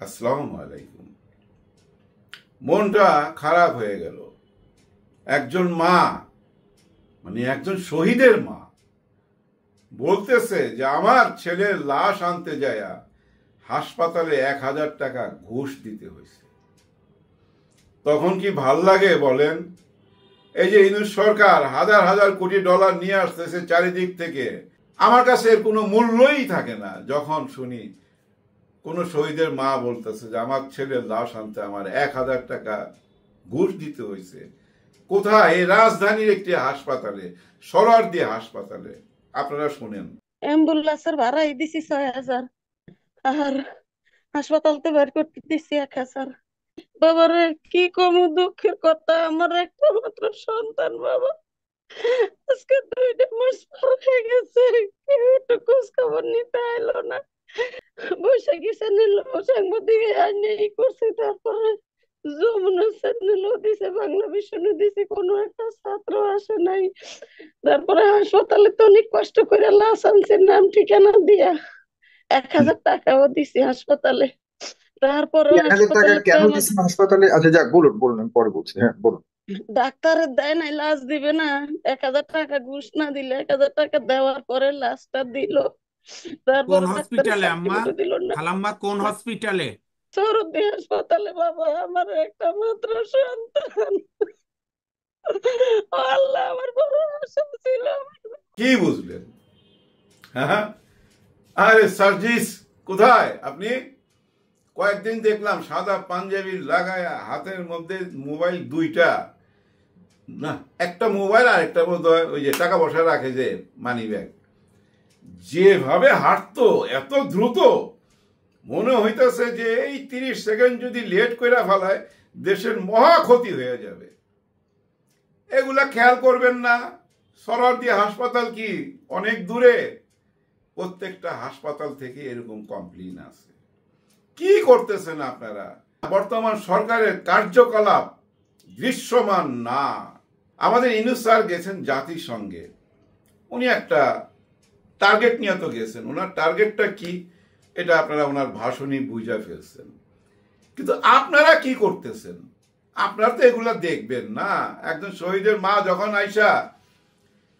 আসসালামু আলাইকুম। মনটা খারাপ হয়ে গেল। একজন মা, মানে একজন শহীদের মা বলতেছে যে আমার ছেলের লাশ আনতে যায় হাসপাতালে 1000 টাকা ঘুষ দিতে হয়েছে। তখন কি ভাল লাগে বলেন? এই যে ইউনূস সরকার হাজার হাজার কোটি ডলার নিয়ে আসতেছে চারিদিক থেকে, আমার কাছে এর কোনো মূল্যই থাকে না যখন শুনি কোনো শহীদের মা বলতেছে যে আমার ছেলের লাশ আনতে আমার 1000 টাকা ঘুষ দিতে হয়েছে। কোথায়? এই রাজধানীর একটি হাসপাতালে, সরারদি হাসপাতালে। আপনারা শুনেন। অ্যাম্বুলেন্সের ভাড়াই দিছি 6,000 আর হাসপাতালতে বের করতে দিছি 1,000। বাবারে কি কম দুঃখের কথা, আমার একটা মাত্র সন্তান বাবা। আজকে 2 মাস পার হয়ে গেছে, কেউ একটু খোঁজ খবর নিতে আইলো না। বসে গেছে নিল সাংবাদিক আর নেই করছে, তারপরে যমুনা চ্যানেল দিছে, বাংলা মিশনে দিছে, কোনো একটা ছাত্র আসে নাই। তারপরে হাসপাতালে তো অনেক কষ্ট করে লাশ আনছে, নাম ঠিকানা দিয়া 1,000 টাকাও দিছি হাসপাতালে। তারপরে 1,000 টাকা হাসপাতালে তো কেন আমার দিচ্ছেন হাসপাতালে? আচ্ছা, যাক, বলুন বলুন, আমি পরে বলছি। হ্যাঁ, বলুন। ডাক্তারের দেয় নাই, লাশ দিবে না। 1,000 টাকা ঘুষ না দিলে 1,000 টাকা দেওয়ার পরে লাশটা দিল। কোন তারপরে ডাক্তারের হসপিটালে আম্মা? সার্টিফিকেট দিল না। খালাম্মা কোন হসপিটালে? সৌরভী হাসপাতালে বাবা, আমার একটা মাত্র সন্তান। ও আল্লাহ, আমার বড় আশা ছিল। কি বুঝলেন? হ্যাঁ, আরে সার্জিস, কোথায় আপনি? কয়েকদিন দেখলাম সাদা পাঞ্জাবি লাগায়া, হাতের মধ্যে মোবাইল দুইটা, না একটা মোবাইল আর একটা বোধহয় ওই যে টাকা পয়সা রাখে যে মানি ব্যাগ, যেভাবে হাঁটতো এত দ্রুত, মনে হইতেছে যে এই 30 সেকেন্ড যদি লেট করে ফেলায় দেশের মহা ক্ষতি হয়ে যাবে। এগুলা খেয়াল করবেন না? সরারদি হাসপাতাল কি অনেক দূরে? প্রত্যেকটা হাসপাতাল থেকে এরকম কমপ্লেইন আছে। কি করতেছেন আপনারা? বর্তমান সরকারের কার্যকলাপ দৃশ্যমান না। আমাদের ইউনূস স্যার গেছেন জাতিসংঘে, উনি একটা টার্গেট নিয়ে তো গেছেন। ওনার টার্গেটটা কি এটা আপনারা ওনার ভাষণই বুঝা ফেলছেন। কিন্তু আপনারা কি করতেছেন? আপনারা তো এগুলা দেখবেন না। একজন শহীদের মা যখন আইসা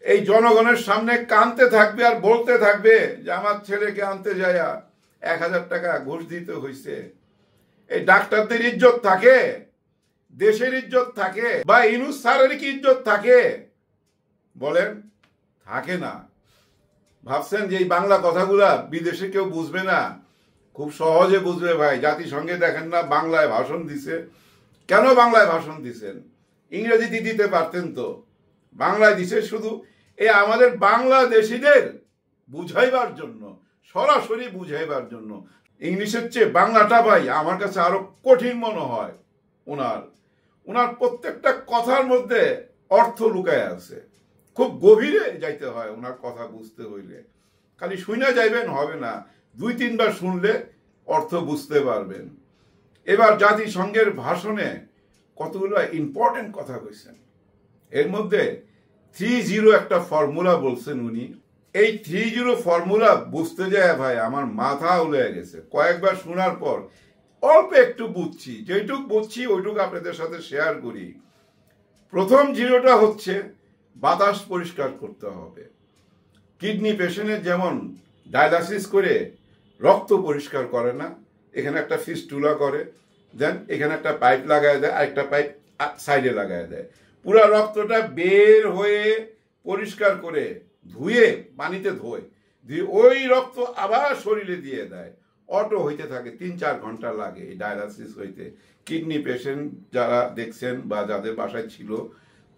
এই জনগণের সামনে কাঁদতে থাকবে আর বলতে থাকবে যে আমার ছেলেকে আনতে যায় 1000 টাকা ঘুষ দিতে হয়েছে, এই ডাক্তারদের ইজ্জত থাকে? দেশের ইজ্জত থাকে? বা ইউনূস স্যারের কি ইজ্জত থাকে? বলেন, থাকে না। ভাবছেন যে এই বাংলা কথাগুলা বিদেশে কেউ বুঝবে না? খুব সহজে বুঝবে ভাই। জাতিসংঘে দেখেন না বাংলায় ভাষণ দিছে। কেন বাংলায় ভাষণ দিছেন? ইংরেজিতে দিতে পারতেন তো। বাংলায় দিছে শুধু এই আমাদের বাংলাদেশিদের বুঝাইবার জন্য, সরাসরি বুঝাইবার জন্য। ইংলিশের চেয়ে বাংলাটা ভাই আমার কাছে আরো কঠিন মনে হয়। ওনার ওনার প্রত্যেকটা কথার মধ্যে অর্থ লুকায় আছে। খুব গভীরে যাইতে হয় ওনার কথা বুঝতে হইলে। খালি শুনে যাইবেন হবে না, 2-3 বার শুনলে অর্থ বুঝতে পারবেন। এবার জাতিসংঘের ভাষণে কতগুলো ইম্পর্টেন্ট কথা কইছেন। এর মধ্যে 3-0 একটা ফর্মুলা বলছেন উনি। এই 3-0 ফর্মুলা বুঝতে যায় ভাই আমার মাথা উলে গেছে। কয়েকবার শোনার পর অল্প একটু বুঝছি, যেটুক বুঝছি ওইটুকু আপনাদের সাথে শেয়ার করি। প্রথম 0টা হচ্ছে বাতাস পরিষ্কার করতে হবে। কিডনি পেশেন্টের যেমন ডায়ালাসিস করে রক্ত পরিষ্কার করে না, এখানে একটা ফিস্টুলা করে, দেন এখানে একটা পাইপ লাগায় দেয়, আরেকটা পাইপ সাইডে লাগায় দেয়, পুরো রক্তটা বের হয়ে পরিষ্কার করে ধুয়ে পানিতে ধোয়, দিয়ে ওই রক্ত আবার শরীরে দিয়ে দেয়। অটো হইতে থাকে, 3-4 ঘন্টা লাগে এই ডায়ালাসিস হইতে। কিডনি পেশেন্ট যারা দেখছেন বা যাদের বাসায় ছিল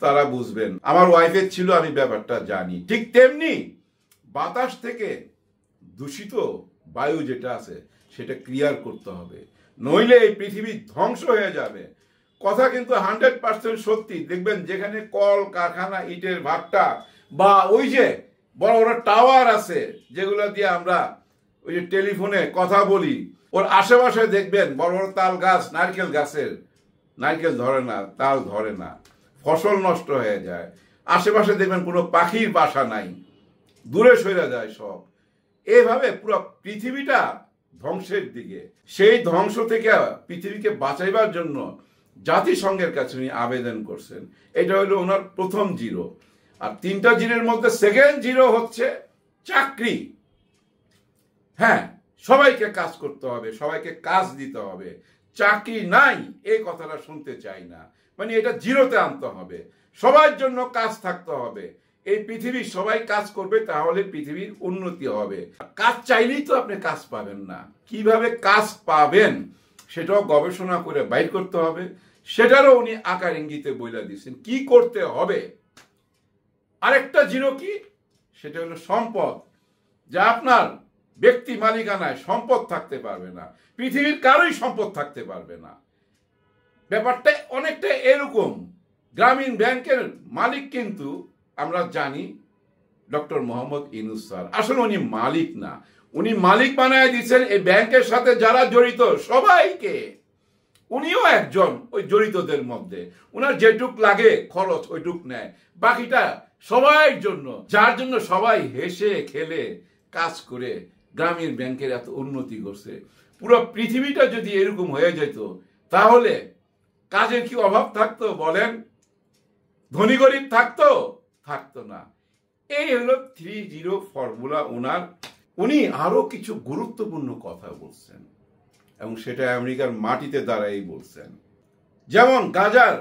তারা বুঝবেন। আমার ওয়াইফের ছিল, আমি ব্যাপারটা জানি। ঠিক তেমনি বাতাস থেকে দূষিত বায়ু যেটা আছে সেটা ক্লিয়ার করতে হবে, নইলে এই পৃথিবী ধ্বংস হয়ে যাবে। কথা কিন্তু 100% সত্যি। দেখবেন যেখানে কল কারখানা, ইটের ভাট্টা, বা ওই যে বড় বড় টাওয়ার আছে যেগুলো দিয়ে আমরা ওই যে টেলিফোনে কথা বলি, ওর আশেপাশে দেখবেন বড় বড় তাল গাছ, নারকেল গাছের নারকেল ধরে না, তাল ধরে না, ফসল নষ্ট হয়ে যায়। আশেপাশে দেখবেন কোনো পাখির বাসা নাই, দূরে সরে যায় সব। এভাবে পুরো পৃথিবীটা ধ্বংসের দিকে। সেই ধ্বংস থেকে পৃথিবীকে বাঁচাইবার জন্য জাতিসংঘের কাছে উনি আবেদন করছেন। এটা হলো ওনার প্রথম জিরো। আর 3টা জিরোর মধ্যে সেকেন্ড জিরো হচ্ছে চাকরি। হ্যাঁ, সবাইকে কাজ করতে হবে, সবাইকে কাজ দিতে হবে। চাকরি নাই এই কথাটা শুনতে চাই না, মানে এটা জিরোতে আনতে হবে। সবার জন্য কাজ থাকতে হবে। এই পৃথিবীর সবাই কাজ করবে, তাহলে পৃথিবীর উন্নতি হবে। কাজ চাইলেই তো আপনি কাজ পাবেন না। কিভাবে কাজ পাবেন সেটাও গবেষণা করে বাইর করতে হবে। সেটারও উনি আকার ইঙ্গিতে বইলা দিচ্ছেন কি করতে হবে। আরেকটা জিরো কি, সেটা হলো সম্পদ। যা আপনার ব্যক্তি মালিকানায় সম্পদ থাকতে পারবে না, পৃথিবীর কারোই সম্পদ থাকতে পারবে না। ব্যাপারটা অনেকটা এরকম। গ্রামীণ ব্যাংকের মালিক কিন্তু আমরা জানি ডক্টর মোহাম্মদ ইউনূস স্যার। আসলে উনি মালিক না, উনি মালিক বানায় দিচ্ছেন এই ব্যাংকের সাথে যারা জড়িত সবাইকে। উনিও একজন ওই জড়িতদের মধ্যে। উনার যেটুক লাগে খরচ ওইটুক নেয়, বাকিটা সবার জন্য, যার জন্য সবাই হেসে খেলে কাজ করে গ্রামীণ ব্যাংকের এত উন্নতি করছে। পুরো পৃথিবীটা যদি এরকম হয়ে যেত তাহলে কাজের কি অভাব থাকতো বলেন? ধনী গরিব থাকতো? থাকতো না। এই হলো 3-0 ফর্মুলা ওনার। উনি আরো কিছু গুরুত্বপূর্ণ কথা বলছেন এবং সেটা আমেরিকার মাটিতে দাঁড়াই বলছেন। যেমন গাজার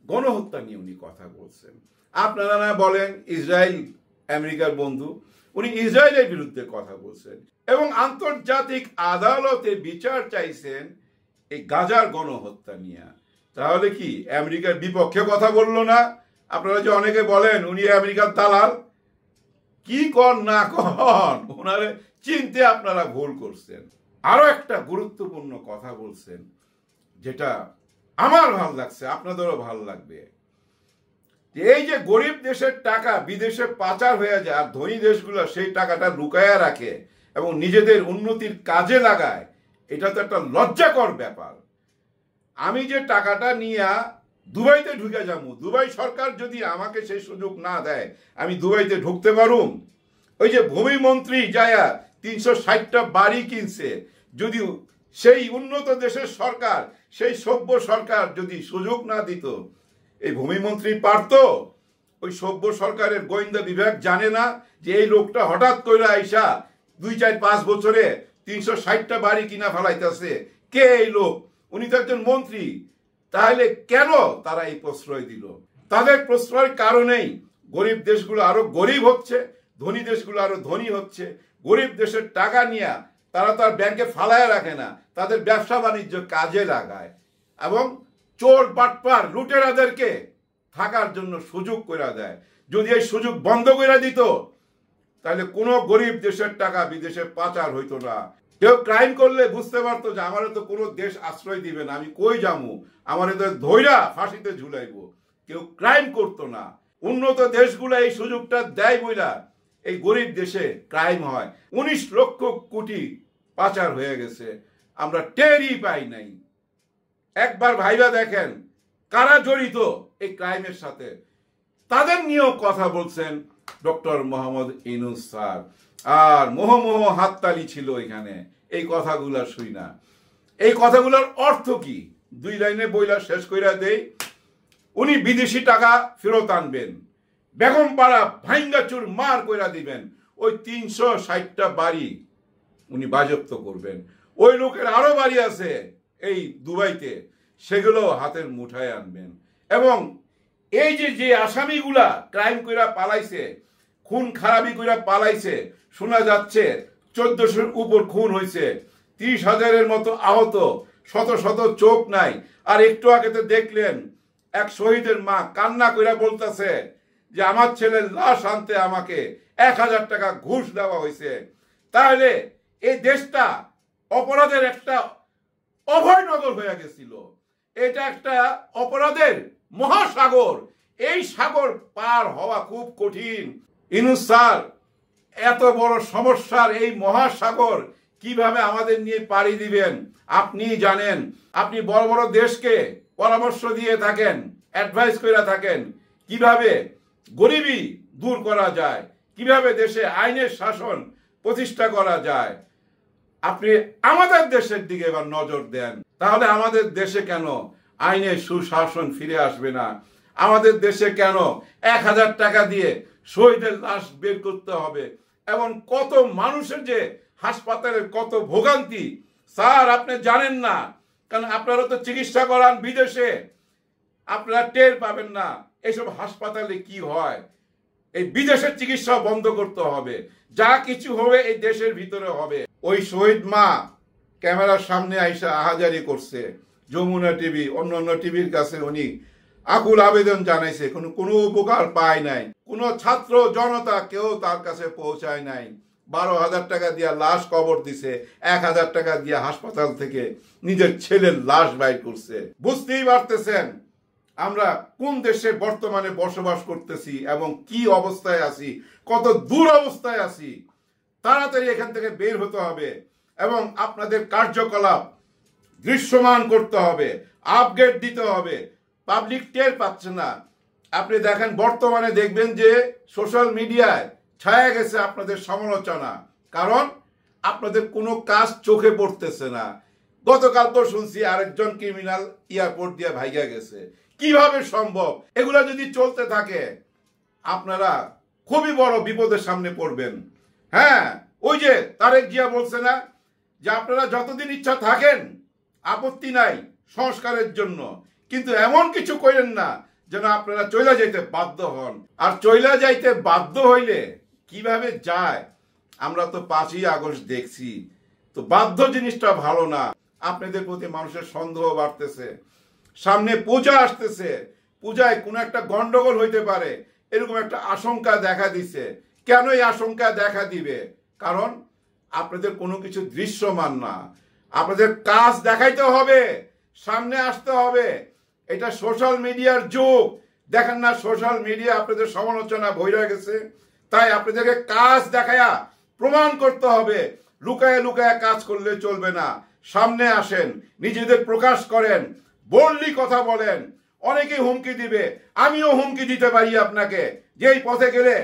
গণহত্যা নিয়ে উনি কথা বলছেন। আপনারা না বলেন ইসরায়েল আমেরিকার বন্ধু, উনি ইসরায়েলের বিরুদ্ধে কথা বলছেন এবং আন্তর্জাতিক আদালতে বিচার চাইছেন এই গাজার গণহত্যা নিয়ে। তাহলে কি আমেরিকার বিপক্ষে কথা বললো না? আপনারা যে অনেকে বলেন উনি আমেরিকার দালাল, কি কর না কর ওনারে চিনতে আপনারা ভুল করছেন। আরো একটা গুরুত্বপূর্ণ কথা বলছেন যেটা আমার ভাল লাগছে, আপনাদেরও ভাল লাগবে। এই যে গরিব দেশের টাকা বিদেশে পাচার হয়ে যায় আর ধনী দেশগুলো সেই টাকাটা লুকায়া রাখে এবং নিজেদের উন্নতির কাজে লাগায়, এটা তো একটা লজ্জাকর ব্যাপার। আমি যে টাকাটা নিয়ে দুবাইতে ঢুকে যাবো, দুবাই সরকার যদি আমাকে সেই সুযোগ না দেয় আমি দুবাইতে ঢুকতে পারুম? ওই যে ভূমিমন্ত্রী যায়া 360টা বাড়ি কিনছে, যদি সেই উন্নত দেশের সরকার, সেই সভ্য সরকার যদি সুযোগ না দিত, এই ভূমিমন্ত্রী পারত? ওই সভ্য সরকারের গোয়েন্দা বিভাগ জানে না যে এই লোকটা হঠাৎ করে আইসা 2-4-5 বছরে 360টা বাড়ি কিনা ফেলাইতেছে? কে এই লোক? উনি তো একজন মন্ত্রী। তাহলে কেন তারা এই প্রশ্রয় দিল? তাদের প্রশ্রয়ের কারণেই গরিব দেশগুলো আরো গরিব হচ্ছে, ধনী দেশগুলো আরো ধনী হচ্ছে। গরিব দেশের টাকা নিয়ে তারা তো আর ব্যাংকে ফালায় রাখে না, তাদের ব্যবসা বাণিজ্য কাজে লাগায় এবং চোর বাটপার লুটেরাদেরকে থাকার জন্য সুযোগ করে দেয়। যদি এই সুযোগ বন্ধ করে দিত তাহলে কোনো গরিব দেশের টাকা বিদেশে পাচার হইতো না। কেউ ক্রাইম করলে বুঝতে পারতো যে আমারে তো কোনো দেশ আশ্রয় দিবে না, আমি কই যামু, আমারে তো ধইরা ফাঁসিতে ঝুলাইবো। কেউ ক্রাইম করতো না। উন্নত দেশগুলো এই সুযোগটা দেয় বইলা এই গরিব দেশে ক্রাইম হয়। 19 লক্ষ কোটি পাচার হয়ে গেছে, আমরা টেরই পাই নাই। একবার ভাইবা দেখেন কারা জড়িত এই ক্রাইমের সাথে, তাদের নিয়েও কথা বলছেন ডক্টর মোহাম্মদ ইউনূস স্যার। আর মোহ হাততালি ছিল এখানে এই কথাগুলা শুই না। এই কথাগুলোর অর্থ কি 2 লাইনে বইলা শেষ কইরা দেই। উনি বিদেশি টাকা ফেরত আনবেন, বেগমপাড়া ভাঙ্গাচুর মার কইরা দিবেন, ওই 360টা বাড়ি উনি বাজেয়াপ্ত করবেন। ওই লোকের আরো বাড়ি আছে এই দুবাইতে, সেগুলো হাতের মুঠায় আনবেন। এবং এই যে আসামিগুলা ক্রাইম কইরা পালাইছে, খুন খারাপি কইরা পালাইছে, শোনা যাচ্ছে 1400-র উপর খুন হয়েছে, 30,000-এর মতো আহত, শত শত চোখ নাই। আর একটু আগে তো দেখলেন এক শহীদের মা কান্না কইরা বলতেছে যে আমার ছেলের লাশ আনতে আমাকে 1000 টাকা ঘুষ দেওয়া হয়েছে। তাহলে এই দেশটা অপরাধের একটা অভয়নগর হয়ে গেছিল। এটা একটা অপরাধের মহাসাগর। এই সাগর পার হওয়া খুব কঠিন। ইউনূস স্যার এত বড় সমস্যার এই মহাসাগর কিভাবে আমাদের নিয়ে পাড়ি দিবেন আপনি জানেন। আপনি বড় বড় দেশকে পরামর্শ দিয়ে থাকেন, অ্যাডভাইস করে থাকেন কিভাবে গরিবি দূর করা যায়, কিভাবে দেশে আইনের শাসন প্রতিষ্ঠা করা যায়। আপনি আমাদের দেশের দিকে এবার নজর দেন। তাহলে আমাদের দেশে কেন আইনের সুশাসন ফিরে আসবে না? আমাদের দেশে কেন 1000 টাকা দিয়ে শহীদের লাশ বের করতে হবে? এবং কত মানুষের যে হাসপাতালের কত ভোগান্তি স্যার আপনি জানেন না, কারণ আপনারা তো চিকিৎসা করান বিদেশে, আপনারা টের পাবেন না এসব হাসপাতালে কি হয়। এই বিদেশের চিকিৎসা বন্ধ করতে হবে, যা কিছু হবে এই দেশের ভিতরে হবে। ওই শহীদ মা ক্যামেরার সামনে আইসা আহাজারি করছে, যমুনা টিভি অন্য টিভির কাছে উনি আকুল আবেদন জানাইছে, কোনো উপকার পায় নাই, কোনো ছাত্র জনতা কেউ তার কাছে পৌঁছায় নাই। 12,000 টাকা দিয়া লাশ কবর দিছে, 1000 টাকা দিয়া হাসপাতাল থেকে নিজের ছেলের লাশ বাইর করছে। বুঝতেই পারতেছেন আমরা কোন দেশে বর্তমানে বসবাস করতেছি এবং কি অবস্থায় আছি, কত দুরবস্থায় আছি। তাড়াতাড়ি এখান থেকে বের হতে হবে এবং আপনাদের কার্যকলাপ দৃশ্যমান করতে হবে, আপগ্রেড দিতে হবে। পাবলিক টের পাচ্ছে না। আপনি দেখেন বর্তমানে দেখবেন যে সোশ্যাল মিডিয়ায় ছায়া গেছে আপনাদের সমালোচনা, কারণ আপনাদের কোনো কাজ চোখে পড়তেছে না। গতকাল তো শুনছি আরেকজন ক্রিমিনাল এয়ারপোর্ট দিয়ে ভাইগা গেছে। কিভাবে সম্ভব? এগুলা যদি চলতে থাকে আপনারা খুবই বড় বিপদের সামনে পড়বেন। হ্যাঁ, ওই যে তারেক জিয়া বলছে না যে আপনারা যতদিন ইচ্ছা থাকেন আপত্তি নাই সংস্কারের জন্য, কিন্তু এমন কিছু করেন না যেন আপনারা চইলা যাইতে বাধ্য হন। আর চইলা যাইতে বাধ্য হইলে কিভাবে যায় আমরা তো 5ই আগস্ট দেখছি। তো বাধ্য জিনিসটা ভালো না। আপনাদের প্রতি মানুষের সন্দেহ বাড়তেছে, সামনে পূজা আসতেছে, পূজায় কোনো একটা গন্ডগোল হইতে পারে এরকম একটা আশঙ্কা দেখা দিছে। কেন এই আশঙ্কা দেখা দিবে? কারণ আপনাদের কোনো কিছু দৃশ্যমান না। আপনাদের কাজ দেখাইতে হবে, সামনে আসতে হবে। এটা সোশ্যাল মিডিয়ার যুগ, দেখেন না সোশ্যাল মিডিয়া আপনাদের সমালোচনা ভইরা গেছে। তাই আপনাদেরকে কাজ দেখায়া প্রমাণ করতে হবে। লুকায় লুকায় কাজ করলে চলবে না। সামনে আসেন, নিজেদের প্রকাশ করেন, বললি কথা বলেন। অনেকেই হুমকি দিবে, আমিও হুমকি দিতে পারি আপনাকে, যেই পথে গেলে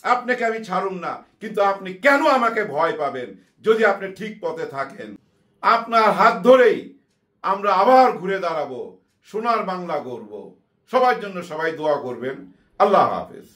আপনাকে আমি ছাড়ুম না। কিন্তু আপনি কেন আমাকে ভয় পাবেন যদি আপনি ঠিক পথে থাকেন? আপনার হাত ধরেই আমরা আবার ঘুরে দাঁড়াবো, সোনার বাংলা গড়ব। সবার জন্য সবাই দোয়া করবেন। আল্লাহ হাফেজ।